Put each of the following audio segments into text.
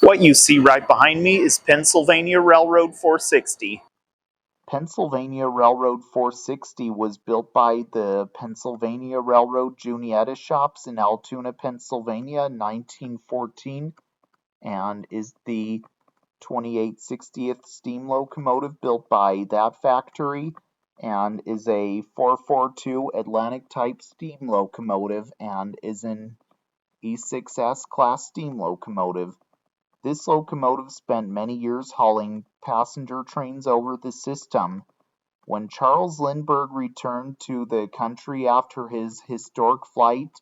What you see right behind me is Pennsylvania Railroad 460. Pennsylvania Railroad 460 was built by the Pennsylvania Railroad Juniata Shops in Altoona, Pennsylvania in 1914 and is the 2860th steam locomotive built by that factory and is a 442 Atlantic type steam locomotive and is an E6S class steam locomotive. This locomotive spent many years hauling passenger trains over the system. When Charles Lindbergh returned to the country after his historic flight,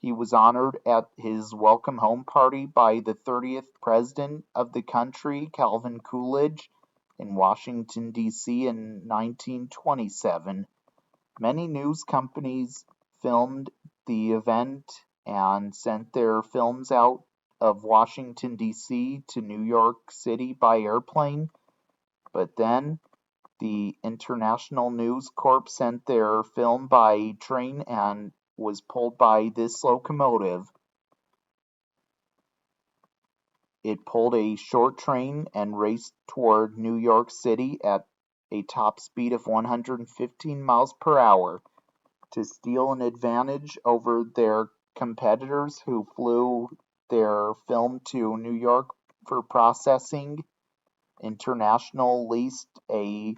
he was honored at his welcome home party by the 30th President of the country, Calvin Coolidge, in Washington, D.C. in 1927. Many news companies filmed the event and sent their films out of Washington, D.C. to New York City by airplane, but then the International News Corp sent their film by train and was pulled by this locomotive. It pulled a short train and raced toward New York City at a top speed of 115 miles per hour to steal an advantage over their competitors who flew their film to New York for processing. International leased a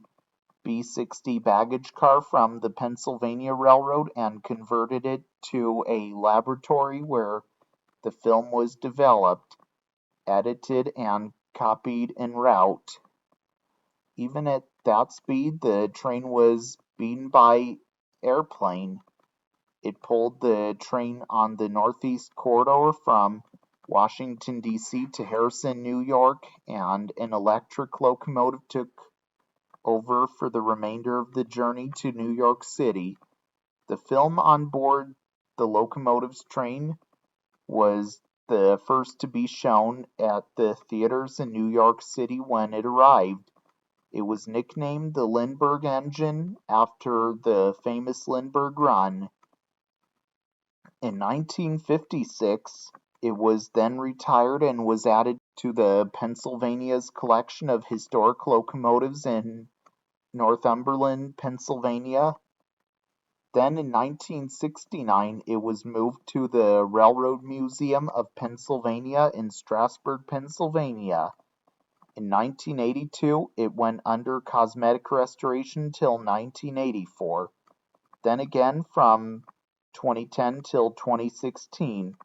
B-60 baggage car from the Pennsylvania Railroad and converted it to a laboratory where the film was developed, edited, and copied en route. Even at that speed, the train was beaten by airplane. It pulled the train on the Northeast Corridor from Washington, D.C. to Harrison, New York, and an electric locomotive took over for the remainder of the journey to New York City. The film on board the locomotive's train was the first to be shown at the theaters in New York City when it arrived. It was nicknamed the Lindbergh engine after the famous Lindbergh Run. In 1956, it was then retired and was added to the Pennsylvania's collection of historic locomotives in Northumberland, Pennsylvania. Then in 1969 it was moved to the Railroad Museum of Pennsylvania in Strasburg, Pennsylvania. In 1982 it went under cosmetic restoration till 1984. Then again from 2010 till 2016.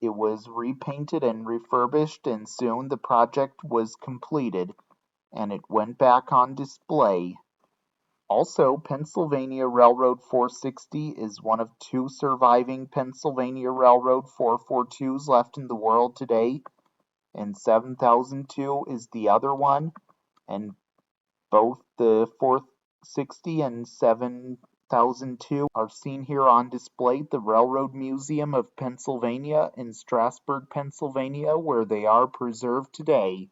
It was repainted and refurbished and soon the project was completed and it went back on display. Also, Pennsylvania Railroad 460 is one of two surviving Pennsylvania Railroad 442s left in the world today, and 7002 is the other one, and both the 460 and 7002 are seen here on display at the Railroad Museum of Pennsylvania in Strasburg, Pennsylvania, where they are preserved today.